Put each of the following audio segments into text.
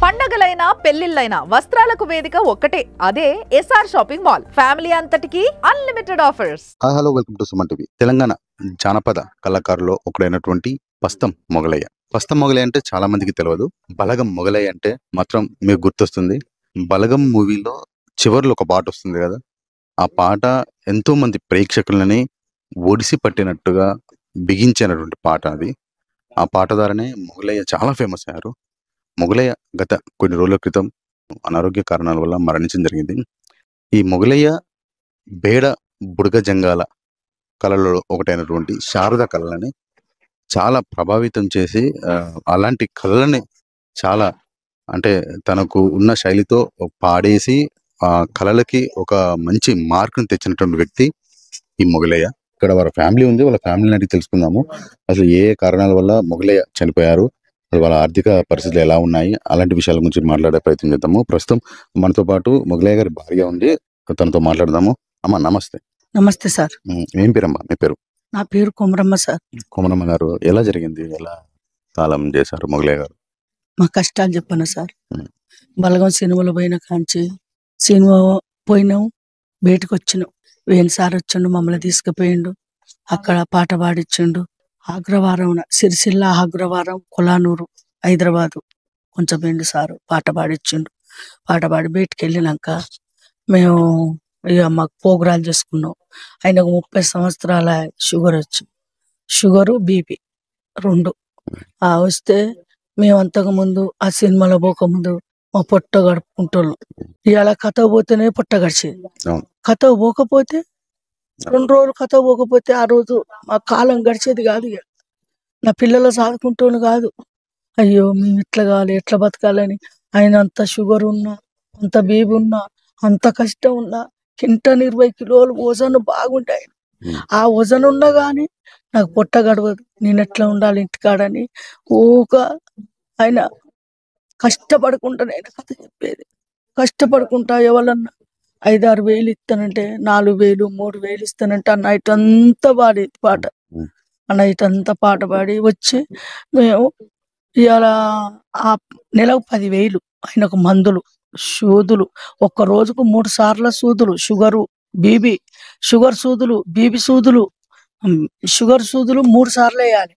పండగలైనా పెళ్లిళ్ళైనా వస్త్రాలకు వేదిక ఒక్కటే, అదే ఎస్ఆర్ షాపింగ్ మాల్. ఫ్యామిలీ అంతటికి unlimited offers. Hello, welcome to Suman TV. Telangana జానపద కళాకారులో ఒకడైనటువంటి పస్తం మొగలయ్య. పస్తం మొగలయ్య అంటే చాలా మందికి తెలియదు. బలగం మొగలయ్య అంటే మాత్రం మీకు గుర్తొస్తుంది. బలగం మూవీలో చివర్లో ఒక పాట వస్తుంది కదా, ఆ పాట ఎంతో మంది ప్రేక్షకులని ఒడిసి పట్టినట్టుగా బిగించినటువంటి పాట అది. ఆ పాట ద్వారానే మొగలయ్య చాలా ఫేమస్ అయ్యారు. మొగలయ్య గత కొన్ని రోజుల క్రితం అనారోగ్య కారణాల వల్ల మరణించడం జరిగింది. ఈ మొగలయ్య బేడ బుడగ జంగాల కళలలో ఒకటైనటువంటి శారద కళలని చాలా ప్రభావితం చేసి అలాంటి కళలని చాలా అంటే తనకు ఉన్న శైలితో పాడేసి ఆ కళలకి ఒక మంచి మార్కుని తెచ్చినటువంటి వ్యక్తి ఈ మొగలయ్య. ఇక్కడ వాళ్ళ ఫ్యామిలీ ఉంది, వాళ్ళ ఫ్యామిలీని అడిగి తెలుసుకుందాము అసలు ఏ కారణాల వల్ల మొగలయ్య చనిపోయారు, వాళ్ళ ఆర్థిక పరిస్థితులు ఎలా ఉన్నాయి, అలాంటి విషయాల గురించి మాట్లాడే ప్రయత్నం చేద్దాము. ప్రస్తుతం మనతో పాటు మొగలయ్య గారి భార్య ఉంది, తనతో మాట్లాడదాము. అమ్మ నమస్తే. నమస్తే సార్. ఏం పేరమ్మా మీ పేరు? నా పేరు కొమరమ్మ సార్. కొమరమ్మ గారు, ఎలా జరిగింది, ఎలా కాలం చేశారు మొగలయ్య గారు? మా కష్టాలు చెప్పను సార్. బలగం సినిమాలో పోయిన కాంచి సినిమా పోయినాం, బయటకు వచ్చినాం. వేణు సార్ వచ్చిండు, మమ్మల్ని తీసుకుపోయిండు, అక్కడ పాట పాడిచ్చిండు. అగ్రవారం సిరిసిల్ల, అగ్రవారం, కొలానూరు, హైదరాబాదు కొంచెం పోయిండు సారు. పాట పాడిచ్చిండు. పాట పాడి బయటికి వెళ్ళినాక మేము ఇక మాకు ప్రోగ్రాలు చేసుకున్నాం. ఆయనకు 30 సంవత్సరాల షుగర్ వచ్చి, షుగరు బీపీ రెండు వస్తే మేము అంతకుముందు ఆ సినిమాలో పోకముందు మా పొట్ట గడుపుకుంటాం. ఇవాళ కథ పోతేనే పొట్ట గడిచేది. కథ పోకపోతే 2 రోజులు కథ పోకపోతే ఆ రోజు మా కాలం గడిచేది కాదు. ఇక నా పిల్లలు సాదుకుంటూను కాదు. అయ్యో మేము ఎట్లా కావాలి, ఎట్లా బతకాలని. ఆయన అంత షుగర్ ఉన్నా, అంత బీపీ ఉన్నా, అంత కష్టం ఉన్నా, 120 కిలోలు వజను బాగుంటాయి. ఆ వజను ఉన్నా కానీ నాకు పొట్ట గడవదు. నేను ఎట్లా ఉండాలి ఇంటికాడని ఊగా ఆయన కష్టపడుకుంటా నేను కథ చెప్పేది. కష్టపడుకుంటా ఎవరన్నా 5-6 వేలు ఇస్తానంటే 4 వేలు 3 వేలు ఇస్తానంటే ఆ నైట్ అంతా పాడేది పాట. ఆ నైట్ అంతా పాట పాడి వచ్చి మేము ఇవాళ ఆ నెలకు 10,000 ఆయనకు మందులు, సూదులు, ఒక్క రోజుకు 3 సార్ల సూదులు, షుగరు బీబీ, షుగర్ సూదులు, బీబీ సూదులు, షుగర్ సూదులు 3 సార్లు వేయాలి.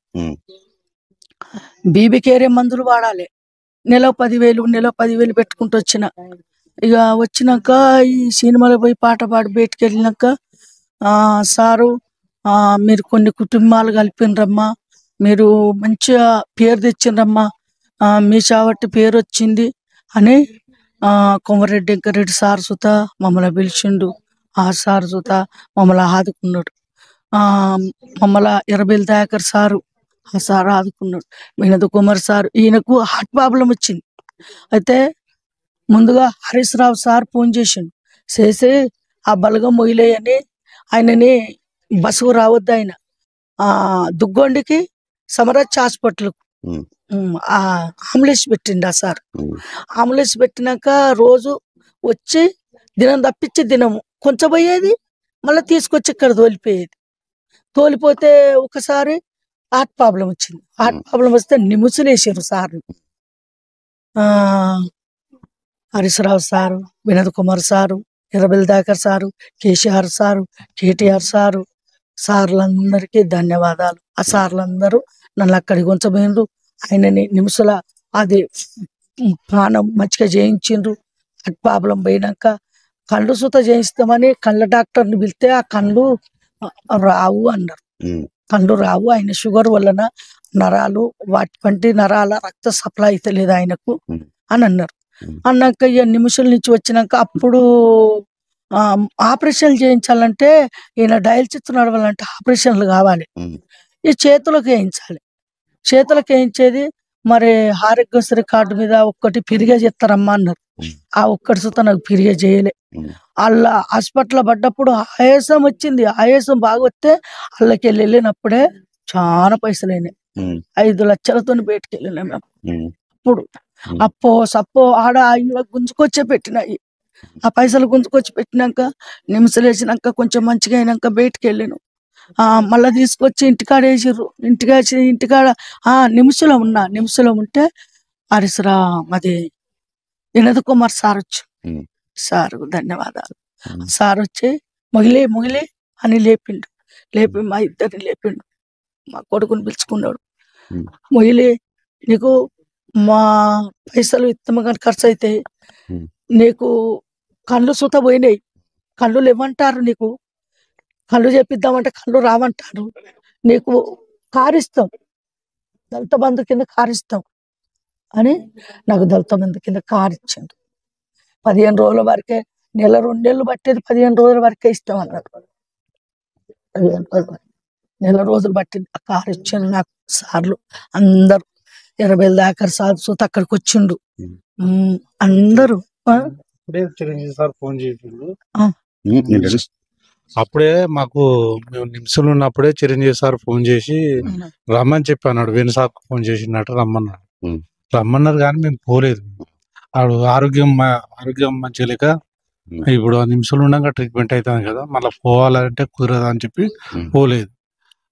బీబీకి ఏరే మందులు వాడాలి. నెలకు 10,000 పెట్టుకుంటూ వచ్చిన. ఇక వచ్చినాక ఈ సినిమాలో పోయి పాట పాడి బయటికి వెళ్ళినాక సారు మీరు కొన్ని కుటుంబాలు కలిపినరమ్మా, మీరు మంచిగా పేరు తెచ్చిండ్రమ్మా, మీ చావట్టి పేరు వచ్చింది అని కొమరెడ్డి వెంకరెడ్డి సార్ సుత మమ్మల్ని పిలిచిండు. ఆ సార్ సుత మమ్మల్ని ఆదుకున్నాడు. మమ్మల్ని ఎర్రబెల్లి దయాకర్ సారు, ఆ సార్ ఆదుకున్నాడు. వినోద్ కుమార్ సార్, ఈయనకు హార్ట్ ప్రాబ్లం వచ్చింది. అయితే ముందుగా హరీష్ రావు సార్ ఫోన్ చేసిండు. చేసి ఆ బలగం మొయిలేయని ఆయనని బస్సుకు రావద్దు, ఆయన దుగ్గొండికి సమరాజ్ హాస్పిటల్కు అంబులెన్స్ పెట్టిండు. ఆ సార్ అంబులెన్స్ పెట్టినాక రోజు వచ్చి దినం తప్పించి దినము కొంచెం పోయేది, మళ్ళీ తీసుకొచ్చి ఇక్కడ తోలిపోతే ఒకసారి హార్ట్ ప్రాబ్లం వచ్చింది. హార్ట్ ప్రాబ్లం వస్తే నిముసులు వేసారు sir. Harish Rao sir, Vinod Kumar sir, Errabelli Dayakar sir, KCR sir, KTR sir, సార్లందరికీ ధన్యవాదాలు. ఆ సార్లందరూ నన్ను అక్కడికి ఉంచబోయిండ్రు. ఆయనని నిమిషాల అది ప్రాణం మంచిగా చేయించిండ్రు. హార్ట్ ప్రాబ్లం పోయినాక కళ్ళు సుత చేయిస్తామని కళ్ళ డాక్టర్ని పిలిస్తే ఆ కళ్ళు రావు అన్నారు. కళ్ళు రావు, ఆయన షుగర్ వలన నరాలు వంటి నరాల రక్త సప్లై అయితే లేదు ఆయనకు అని అన్నారు. అన్నాక ఇక నిమిషాల నుంచి వచ్చినాక అప్పుడు ఆపరేషన్లు చేయించాలంటే ఈయన డయాలసిస్ నడవాలంటే ఆపరేషన్లు కావాలి. ఈ చేతులకు వేయించాలి. చేతులకు వేయించేది మరి ఆరోగ్యశ్రీ కార్డు మీద ఒక్కటి పిరిగా చేస్తారమ్మా అన్నారు. ఆ ఒక్కటి సుత నాకు పిరిగా చేయలే. అలా హాస్పిటల్ పడ్డప్పుడు ఆయాసం వచ్చింది. ఆయాసం బాగా వస్తే అల్లకి వెళ్ళినప్పుడే చాలా పైసలు అయినాయి. 5 లక్షలతో బయటకు వెళ్ళినా మేము. అప్పుడు సప్పో ఆడ గుంజుకొచ్చే పెట్టినాయి. ఆ పైసలు గుంజుకొచ్చి పెట్టినాక నిమిషాలు వేసినాక కొంచెం మంచిగా అయినాక బయటకు వెళ్ళాను. మళ్ళీ తీసుకొచ్చి ఇంటికాడ వేసిర్రు. ఇంటికాడ నిమిషంలో ఉంటే హరీశ్రా అది వినోద్ కుమార్ సార్ వచ్చి ఉమ్. సార్ ధన్యవాదాలు. ఉమ్. సార్ వచ్చి మొగిలే అని లేపిండు. లేపి మా ఇద్దరిని లేపిండు. మా కొడుకుని పిలుచుకున్నాడు. ఉమ్. మొగిలే నీకు మా పైసలు ఇత్తమగా ఖర్చు అయితే ఉమ్. నీకు కళ్ళు సుత పోయినాయి, కళ్ళు లేవంటారు, నీకు కళ్ళు చేపిద్దామంటే కళ్ళు రావంటారు, నీకు కారిస్తాం, దళిత బంధు కింద కారిస్తాం అని నాకు దళిత బంధు కింద కారిచ్చిండు. 15 రోజుల వరకే, నెల 2 నెలలు పట్టేది 15 రోజుల వరకే ఇస్తాం అన్నాడు. 15 రోజుల వరకు, నెల రోజులు పట్టింది. ఆ కారు ఇచ్చిండు నాకు సార్లు అందరు 20 దాకా సార్ సూత అక్కడికి వచ్చిండు. అందరూ అప్పుడే చిరంజీవి సార్ ఫోన్ చేసిండు. ఏంటండి? అప్పుడే మాకు మేము నిమ్స్లో ఉన్నప్పుడే చిరంజీవి సార్ ఫోన్ చేసి రమ్మని చెప్పి అన్నాడు. వేణు సార్ ఫోన్ చేసినట్టు రమ్మన్నాడు. ఉమ్. రమ్మన్నారు కానీ మేము పోలేదు. ఆడు ఆరోగ్యం మంచిగా లేక ఇప్పుడు ఆ నిమ్స్లో ఉండగా ట్రీట్మెంట్ అవుతుంది కదా, మళ్ళీ పోవాలంటే కుదరదు అని చెప్పి పోలేదు.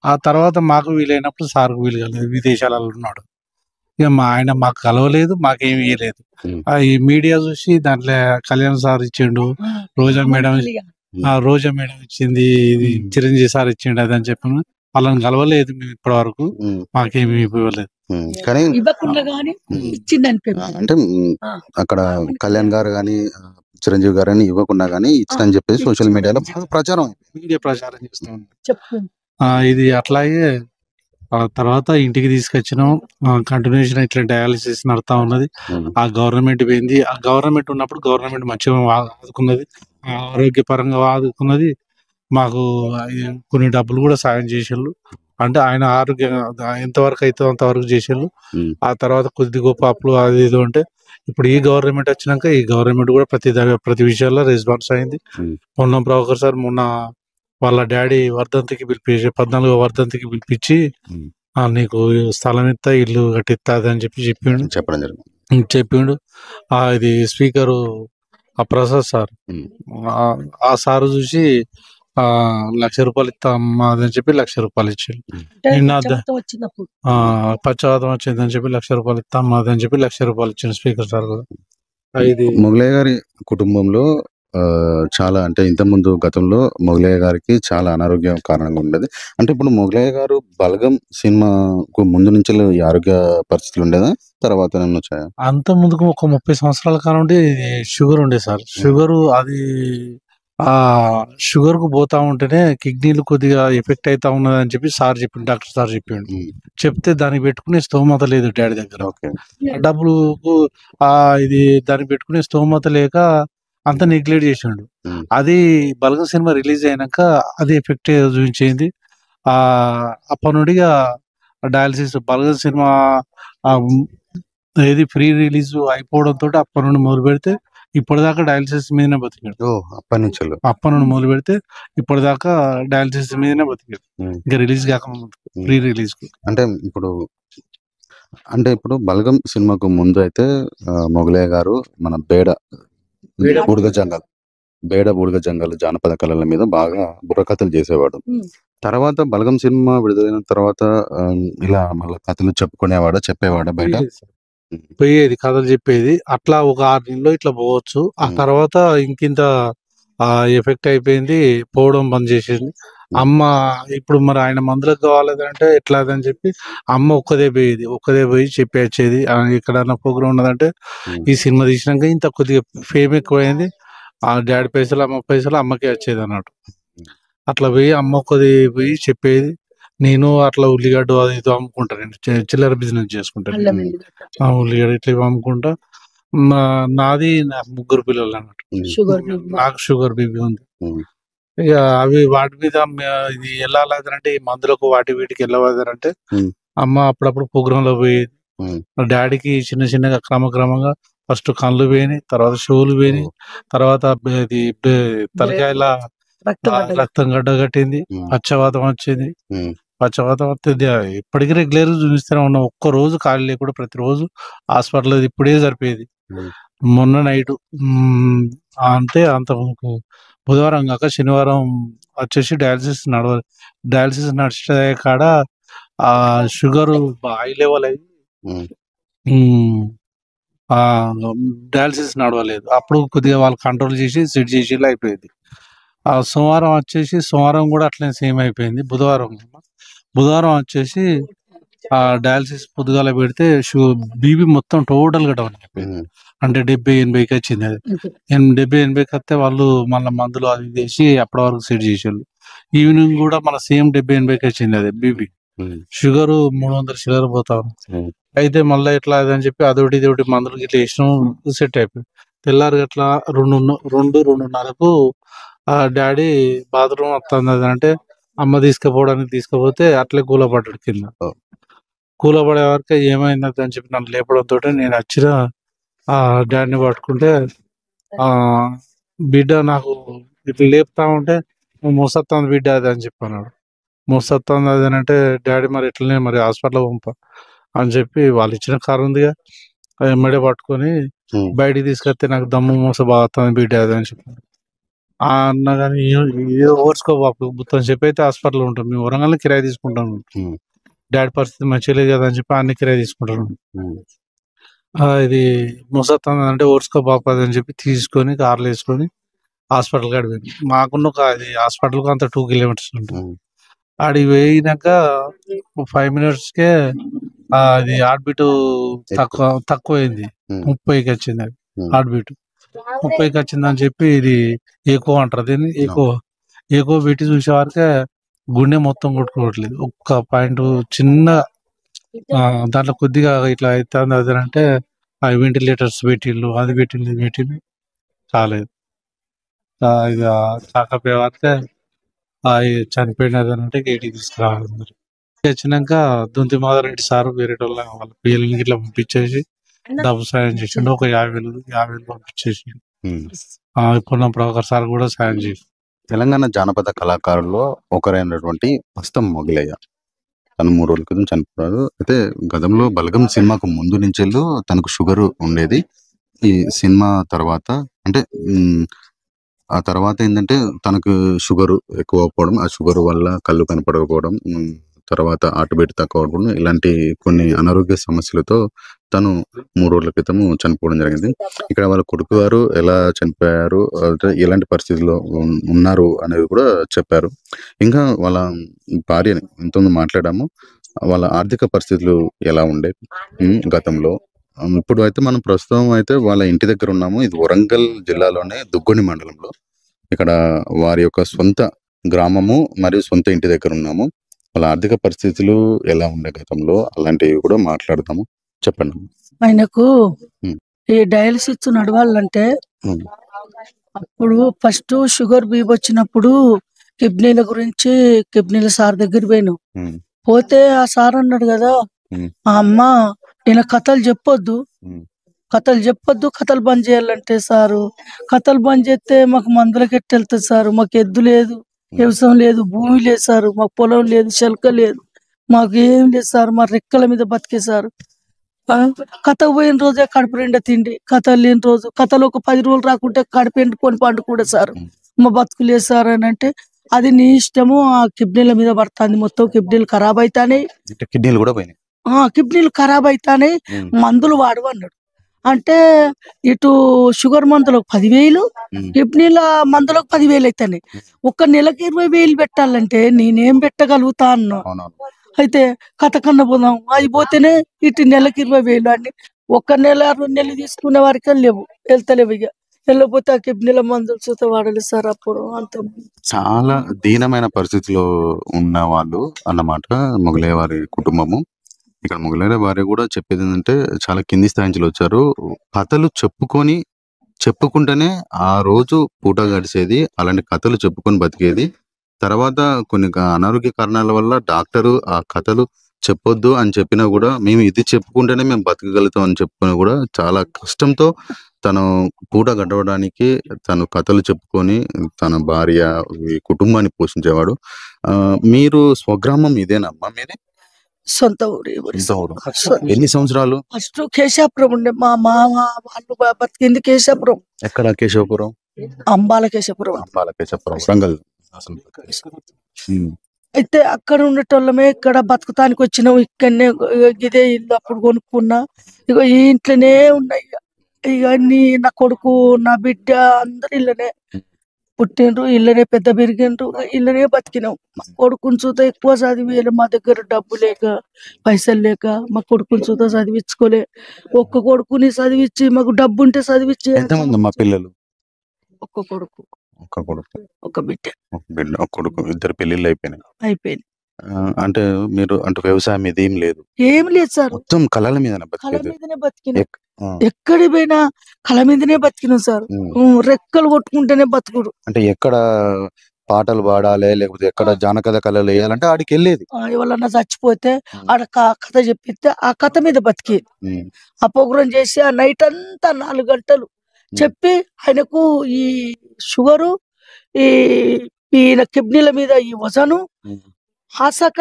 ఆ తర్వాత మాకు వీలైనప్పుడు సార్కు వీలు కాలేదు, విదేశాలలో ఉన్నాడు. ఇక ఆయన మాకు కలవలేదు, మాకేమి ఇవ్వలేదు. ఈ మీడియా చూసి దాంట్లో కళ్యాణ్ సార్ ఇచ్చిండు, రోజా మేడం ఇచ్చింది, ఇది చిరంజీవి సార్ ఇచ్చిండు అది అని చెప్పి వాళ్ళని కలవలేదు మేము ఇప్పటి వరకు, మాకేమి ఇవ్వలేదు. కానీ ఇవ్వకుండా గానీ ఇచ్చిందని అంటే అక్కడ కళ్యాణ్ గారు కానీ చిరంజీవి గారు అని ఇవ్వకుండా కానీ ఇచ్చిందని చెప్పేసి సోషల్ మీడియాలో బాగా ప్రచారం చేస్తా ఉంది. చెప్పు. ఇది అట్లాగే ఆ తర్వాత ఇంటికి తీసుకొచ్చినాం. కంటిన్యూషన్ ఇట్లా డయాలిసిస్ నడుతా ఉన్నది. ఆ గవర్నమెంట్ పోయింది. ఆ గవర్నమెంట్ ఉన్నప్పుడు గవర్నమెంట్ మంచిగా ఆదుకున్నది, ఆరోగ్యపరంగా ఆదుకున్నది. మాకు కొన్ని డబ్బులు కూడా సాయం చేసేళ్ళు. అంటే ఆయన ఆరోగ్యం ఎంతవరకు అవుతుందో అంతవరకు చేసేళ్ళు. ఆ తర్వాత కొద్ది గొప్ప అప్పులు అది ఇది ఉంటే ఇప్పుడు ఈ గవర్నమెంట్ వచ్చినాక ఈ గవర్నమెంట్ కూడా ప్రతి విషయాల్లో రెస్పాన్స్ అయింది. పొన్నం ప్రభాకర్ సార్ మొన్న వాళ్ళ డాడీ వర్ధంతికి పిలిపించి 14వ వర్ధంతికి పిలిపించి నీకు స్థలం ఇస్తా, ఇల్లు కట్టిస్తా అని చెప్పడం చెప్పిండు. ఇది స్పీకరు ఆ ప్రసాద్ సార్, ఆ సారు చూసి ₹1,00,000 ఇస్తా అమ్మా అని చెప్పి ₹1,00,000 ఇచ్చిండు. నిన్న పశ్చాత్తాపం వచ్చిందని చెప్పి ₹1,00,000 ఇస్తా అమ్మా అని చెప్పి ₹1,00,000 ఇచ్చిండు స్పీకర్ సార్ కూడా. ఇది మొగలయ్య గారి కుటుంబంలో చాలా అంటే ఇంతకుముందు గతంలో మొగలయ్య గారికి చాలా అనారోగ్యం కారణంగా ఉండేది. అంటే ఇప్పుడు మొగలయ్య గారు బలగం సినిమాకు ముందు నుంచి ఈ ఆరోగ్య పరిస్థితులు ఉండేదా, తర్వాత వచ్చాయా? అంత ముందుకు ఒక 30 సంవత్సరాల కాలం నుండి షుగర్ ఉండే సార్. షుగర్ అది షుగర్ కు పోతా ఉంటేనే కిడ్నీలు కొద్దిగా ఎఫెక్ట్ అవుతా ఉన్నది అని చెప్పి సార్ చెప్పిండు, డాక్టర్ సార్ చెప్పిండు. చెప్తే దానికి పెట్టుకునే స్తోమత లేదు డాడీ దగ్గర. డబ్బులు ఇది దానికి పెట్టుకునే స్తోమత లేక అంత నెగ్లెక్ట్ చేసిండు. అది బలగం సినిమా రిలీజ్ అయినాక అది ఎఫెక్ట్ చూపించింది. అప్పటి నుండిగా డయాలసిస్ బలగం సినిమా ఏది ఫ్రీ రిలీజ్ అయిపోవడంతో అప్పటి నుండి మొదలు పెడితే ఇప్పటిదాకా డయాలసిస్ మీదనే బతికాడు. అప్పటి నుండి మొదలు పెడితే ఇప్పటిదాకా డయాలసిస్ మీదనే బతికాడు. ఇంకా రిలీజ్ కాకముందు ఫ్రీ రిలీజ్. అంటే ఇప్పుడు బలగం సినిమాకు ముందు అయితే మొగలయ్య గారు మన బూడిగ జంగల్ జానపద కళల మీద బాగా బుర్రకథలు చేసేవాడు. తర్వాత బలగం సినిమా విడుదలైన తర్వాత ఇలా మళ్ళీ కథలు చెప్పేవాడా బయట పోయేది, కథలు చెప్పేది. అట్లా ఒక 6 నెలల్లో ఇట్లా పోవచ్చు. ఆ తర్వాత ఇంకింత ఎఫెక్ట్ అయిపోయింది, పోవడం బంద్ చేసేది. అమ్మ ఇప్పుడు మరి ఆయన మందులకు కావాలంటే ఎట్లా అని చెప్పి అమ్మ ఒక్కదే పోయి చెప్పి వచ్చేది. ఎక్కడన్నా ప్రోగ్రామ్ ఉన్నదంటే ఈ సినిమా తీసినాక ఇంత కొద్దిగా ఫేమ్ ఎక్కువైంది, ఆ డాడీ పైసలు అమ్మ పైసలు అమ్మకే వచ్చేది అన్నట్టు. అట్లా పోయి అమ్మ ఒక్కది పోయి చెప్పేది. నేను అట్లా ఉల్లిగడ్డ అది ఇది అమ్ముకుంటాను, చిల్లర బిజినెస్ చేసుకుంటాను. ఉల్లిగడ్డ ఇట్లా అమ్ముకుంటా. నాది 3 పిల్లలు అన్నట్టు. నాకు షుగర్ బీపీ ఉంది. ఇక అవి వాటి మీద ఇది వెళ్ళాలంటే ఈ మందులకు వీటికి వెళ్ళవాలంటే అమ్మ అప్పుడప్పుడు ప్రోగ్రామ్ లో పోయేది. డాడీకి చిన్నగా క్రమంగా ఫస్ట్ కళ్ళు పోయినాయి, తర్వాత షోలు పోయినాయి, తర్వాత తలకాయల రక్తం గడ్డ కట్టింది, పచ్చవాతం వచ్చింది. పచ్చవాతం వస్తుంది. ఇప్పటికీ రెగ్యులర్ చూపిస్తూనే ఉన్నాం. ఒక్క రోజు ఖాళీ లేకుండా ప్రతిరోజు హాస్పిటల్ ఇప్పుడే సరిపోయేది. మొన్న నైట్ అంటే అంత బుధవారం కాక శనివారం వచ్చేసి డయాలసిస్ నడిచే కాడ ఆ షుగర్ హై లెవెల్ అయ్యి ఆ డయాలసిస్ నడవలేదు. అప్పుడు కొద్దిగా వాళ్ళు కంట్రోల్ చేసి సెట్ చేసి అయిపోయింది. ఆ సోమవారం కూడా అట్లనే సేమ్ అయిపోయింది. బుధవారం వచ్చేసి ఆ డయాలసిస్ పొద్దుగాల పెడితే బీపీ మొత్తం టోటల్ గా డౌన్ అయిపోయింది. అంటే 70-80కి వచ్చింది. అది 70-80కి వస్తే వాళ్ళు మళ్ళీ మందులు అది చేసి అప్పటి వరకు సెట్ చేసారు. ఈవినింగ్ కూడా మన సేమ్ 70-80కి వచ్చింది. అది బీపీ, షుగర్ 300 షుగర్ పోతా ఉంది. అయితే మళ్ళీ ఎట్లా అని చెప్పి అదొకటి ఇదొకటి మందులు ఇట్లా వేసినాం, సెట్ అయిపోయింది. తెల్లారి అట్లా 2-2:30కు ఆ డాడీ బాత్రూమ్ వస్తుంది అంటే అమ్మ తీసుకుపోతే అట్లే కూలపడ్డాడు కింద. కూలపడే వరకు ఏమైంది అని చెప్పి నన్ను లేపడంతో నేను వచ్చిన ఆ డాడీని పట్టుకుంటే ఆ బిడ్డ నాకు ఇట్లా లేపుతా ఉంటే మోసత్తాంది బిడ్డ అది అని చెప్పన్నాడు. మోసత్తాంది అది అని అంటే డాడీ మరి ఎట్లనే మరి హాస్పిటల్ పంప అని చెప్పి వాళ్ళు ఇచ్చిన కారు ఉందిగా ఎమ్మడే పట్టుకొని బయటికి తీసుకొస్తే నాకు దమ్ము మోస బాగుతుంది బిడ్డ అది అని చెప్పాను. అన్న కానీ ఏదో ఓర్చుకో బాపు మొత్తం చెప్పి అయితే హాస్పిటల్ ఉంటాం. మేము వరంగల్ కిరాయి తీసుకుంటాం. డాడీ పరిస్థితి మంచిగా లేదు కదా అని చెప్పి అన్ని కిరాయి తీసుకుంటాను. ఇది మోసత్తాంది అంటే ఓర్చుకో బాపు అది అని చెప్పి తీసుకొని కార్లు వేసుకొని హాస్పిటల్ కాడికి పోయింది. మాకున్న అది హాస్పిటల్కి అంత 2 కిలోమీటర్స్ ఉంటుంది. ఆడికి పోయినాక 5 మినిట్స్కే అది హార్ట్ బీట్ తక్కువైంది. 30కి వచ్చింది. అది హార్ట్ బీట్ 30కి వచ్చిందని చెప్పి ఇది ఎక్కువ అంటారు. దీన్ని ఎక్కువ పెట్టి చూసే వరకే గుండె మొత్తం కొట్టుకోవట్లేదు. ఒక్క పాయింట్ చిన్న దాంట్లో కొద్దిగా ఇట్లా అవుతుంది. అది అంటే ఆ వెంటిలేటర్స్ పెట్టిళ్ళు, అది పెట్టింది కాలేదు. ఇక కాకపోయే వరకే చనిపోయినది అంటే గేటికి తీసుకురావాలి. మరి వచ్చినాక దొంతి మాధవరెడ్డి సార్ వేరే వాళ్ళ పిల్లలకి ఇట్లా పంపించేసి డబ్బు సాయం చేసిండు. ఒక 50,000 పంపించేసి పొన్నం ప్రభాకర్ సార్ కూడా సాయం చేసి. తెలంగాణ జానపద కళాకారుల్లో ఒకరైనటువంటి పస్తం మొగలయ్య తను 3 రోజుల క్రితం చనిపోయారు. అయితే గతంలో బలగం సినిమాకు ముందు నుంచి తనకు షుగర్ ఉండేది. ఈ సినిమా తర్వాత అంటే ఆ తర్వాత ఏంటంటే తనకు షుగర్ ఎక్కువ అవ్వడం, ఆ షుగర్ వల్ల కళ్ళు కనపడకపోవడం, తర్వాత హార్ట్ తక్కువ అవడం, ఇలాంటి కొన్ని అనారోగ్య సమస్యలతో తను 3 రోజుల క్రితం చనిపోవడం జరిగింది. ఇక్కడ వాళ్ళ కొడుకు గారు ఎలా చనిపోయారు, ఎలాంటి పరిస్థితుల్లో ఉన్నారు అనేది కూడా చెప్పారు. ఇంకా వాళ్ళ భార్యని ఇంతకుముందు మాట్లాడాము. వాళ్ళ ఆర్థిక పరిస్థితులు ఎలా ఉండేవి గతంలో. ఇప్పుడు అయితే మనం ప్రస్తుతం అయితే వాళ్ళ ఇంటి దగ్గర ఉన్నాము. ఇది వరంగల్ జిల్లాలోనే దుగ్గొని మండలంలో. ఇక్కడ వారి యొక్క సొంత గ్రామము మరియు సొంత ఇంటి దగ్గర ఉన్నాము. వాళ్ళ ఆర్థిక పరిస్థితులు ఎలా ఉండే గతంలో అలాంటివి కూడా మాట్లాడతాము. చెప్పండి. ఆయనకు ఈ డయాలసిస్ నడవాలంటే అప్పుడు ఫస్ట్ షుగర్ బీపీ వచ్చినప్పుడు కిడ్నీల గురించి కిడ్నీల సార్ దగ్గర పోతే ఆ సార్ అన్నాడు కదా, ఆ అమ్మ ఈయన కథలు చెప్పొద్దు, కథలు బంద్ చేయాలంటే సారు కథలు బంద్ చేస్తే మాకు మందులకి ఎట్టు వెళ్తుంది సారు, మాకు ఎద్దు లేదు, వ్యవసాయం లేదు, భూమి లేదు సారు, మాకు పొలం లేదు, శల్క లేదు, మాకు ఏం లేదు సార్, మా రెక్కల మీద బతికే సారు. కథకు పోయిన రోజే కడుపు నిండా తిండి, కథలు లేని రోజు కథలు ఒక 10 రోజులు రాకుంటే కడుపు ఎండుకొని పండు కూడా సారు, మా బతుకు లేదు సార్ అని అంటే అది నీ ఇష్టము. ఆ కిడ్నీల మీద పడుతుంది, మొత్తం కిడ్నీలు ఖరాబ్ అవుతానే, కిడ్నీలు కూడా పోయినాయి, కిడ్నీలు ఖరాబ్ అవుతానే, మందులు వాడు అన్నాడు. అంటే ఇటు షుగర్ మందులకు 10,000, కిడ్నీల మందులకు 10,000 అవుతాయి. ఒక్క నెలకి 20,000 పెట్టాలంటే నేనేం పెట్టగలుగుతా అన్నా. అయితే కథ కన్నా పోదాం అయిపోతేనే ఇటు నెలకి 20,000 అని 1 నెల 2 నెలలు తీసుకునే వారికి వెళ్తలేవు. ఇక వెళ్ళకపోతే ఆ కిడ్నీల మందులు చూత వాడలేదు సార్. అప్పుడు అంత చాలా దీనమైన పరిస్థితిలో ఉన్న వాళ్ళు అన్నమాట మొగలయ్య వారి కుటుంబము. ఇక్కడ మొగలయ్య భార్య కూడా చెప్పేది ఏంటంటే చాలా కింది స్థాయి నుంచి వచ్చారు. కథలు చెప్పుకుంటేనే ఆ రోజు పూట గడిచేది. అలాంటి కథలు చెప్పుకొని బతికేది. తర్వాత కొన్ని అనారోగ్య కారణాల వల్ల డాక్టరు ఆ కథలు చెప్పొద్దు అని చెప్పినా కూడా మేము ఇది చెప్పుకుంటేనే మేము బతకగలుగుతాం అని చెప్పుకొని కూడా చాలా కష్టంతో తను పూట గడవడానికి తను కథలు చెప్పుకొని తన భార్య కుటుంబాన్ని పోషించేవాడు. మీరు స్వగ్రామం ఇదేనమ్మా? మీది సొంత ఊరు. ఎన్ని సంవత్సరాలు? ఫస్ట్ కేశాపురం ఉండే మా మామ వాళ్ళు బతికింది కేశాపురం. ఎక్కడ కేశవపురం? అంబాల కేశాపురం. వరంగల్. అయితే అక్కడ ఉండేటోళ్ళమే ఇక్కడ బతుకుతానికి వచ్చినాం. ఇక్కడనే ఇదే ఇల్లు అప్పుడు కొనుక్కున్నా. ఇక ఈ ఇంట్లోనే ఉన్నాయి. ఇక నా కొడుకు నా బిడ్డ అందరు ఇళ్ళనే పుట్టిండ్రు, ఇళ్ళనే పెద్ద పెరిగిండ్రు, ఇళ్ళనే బతికినాం. మా కొడుకుని చూత ఎక్కువ చదివేయాలి, మా దగ్గర డబ్బు లేక పైసలు లేక మా కొడుకుని చూత చదివించుకోలే. ఒక్క కొడుకుని చదివించి మాకు డబ్బు ఉంటే చదివించి ఎంతమంది మా పిల్లలు? ఒక్క కొడుకు ఒక కొడుకు, ఒక బిడ్డ ఒక బిడ్డ, ఒక కొడుకు, ఇద్దరు పెళ్లిళ్ళు అయిపోయినాయి. అయిపోయింది. అంటే మీరు అంటే వ్యవసాయం మీద ఏం లేదు, ఏం లేదు సార్, మొత్తం కళల మీద కళ బతికేది. మీదనే బతికినాం. ఆ, ఎక్కడికి పోయినా కళ మీదనే బతికినాం సార్. రెక్కలు కొట్టుకుంటేనే బతుకుడు. అంటే ఎక్కడ పాటలు పాడాలి లేకపోతే ఎక్కడ జానపద కళలు వేయాలంటే ఆడికి వెళ్ళేది. ఎవరన్నా చచ్చిపోతే ఆడ కథ చెప్పిస్తే ఆ కథ మీద బతికేది. ఉమ్, ఆ ప్రోగ్రాం చేసి ఆ నైట్ అంతా 4 గంటలు చెప్పి ఆయనకు ఈ షుగరు, ఈ ఈయన కిడ్నీల మీద ఈ వజను ఉమ్. హాసక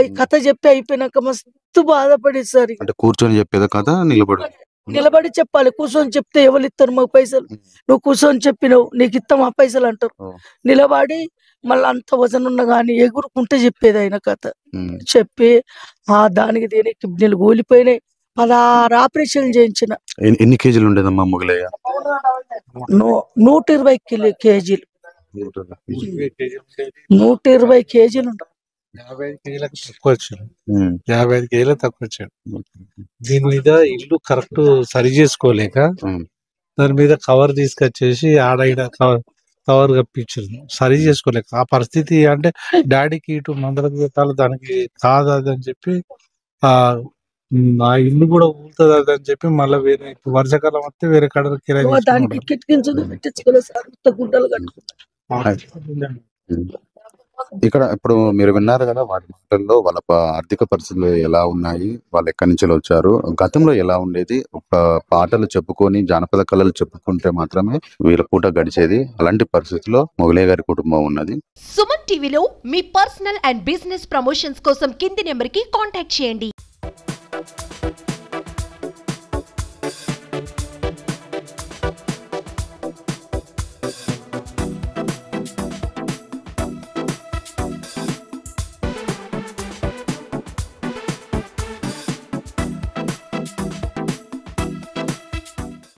ఈ కథ చెప్పి అయిపోయినాక మస్తు బాధపడేది సార్. అంటే కూర్చొని చెప్పేది కదా, నిలబడి నిలబడి చెప్పాలి, కూర్చొని చెప్తే ఎవరు ఇస్తారు మాకు పైసలు? నువ్వు కూర్చొని చెప్పినావు, నీకు ఇస్తాం ఆ పైసలు అంటారు. నిలబడి మళ్ళీ అంత వజన్ ఉన్నా గానీ ఎగురుకుంటే చెప్పేది ఆయన కథ. చెప్పి దానికి దీనికి కిడ్నీలు కూలిపోయినాయి. 16 ఆపరేషన్లు చేయించిన. ఎన్ని కేజీలు ఉండేదమ్మా మొగలయ్య? 120 కేజీలు, 120 కేజీలు ఉంటాయి. 55 కేజీలకు తక్కువ వచ్చాడు. 55 కేజీలకు తక్కువ వచ్చాడు. దీని మీద ఇల్లు కరెక్ట్ సరి చేసుకోలేక దాని మీద కవర్ తీసుకొచ్చేసి ఆడ కవర్ కప్పించారు, సరి చేసుకోలేక. ఆ పరిస్థితి అంటే డాడీకి ఇటు మందలకు పెట్టాలి, దానికి కాదు అది అని చెప్పి ఆ ఇల్లు కూడా ఊరుతుంది అది అని చెప్పి మళ్ళీ వేరే వర్షాకాలం వస్తే వేరే కడ కిరాయి దానికి కిటికీలు పెట్టించుకోలేదు సార్, గుడ్డలు కట్టుకున్నాం. ఇక్కడ ఇప్పుడు మీరు విన్నారు కదా వాటి మాటల్లో వాళ్ళ ఆర్థిక పరిస్థితులు ఎలా ఉన్నాయి, వాళ్ళు ఎక్కడి నుంచి వచ్చారు, గతంలో ఎలా ఉండేది. ఒక పాటలు చెప్పుకొని జానపద కళలు చెప్పుకుంటే మాత్రమే వీళ్ళ పూట గడిచేది. అలాంటి పరిస్థితుల్లో మొగలయ్య గారి కుటుంబం ఉన్నది. సుమన్ టీవీలో మీ పర్సనల్ అండ్ బిజినెస్ ప్రమోషన్స్ కోసం కింది నెంబర్ కి కాంటాక్ట్ చేయండి.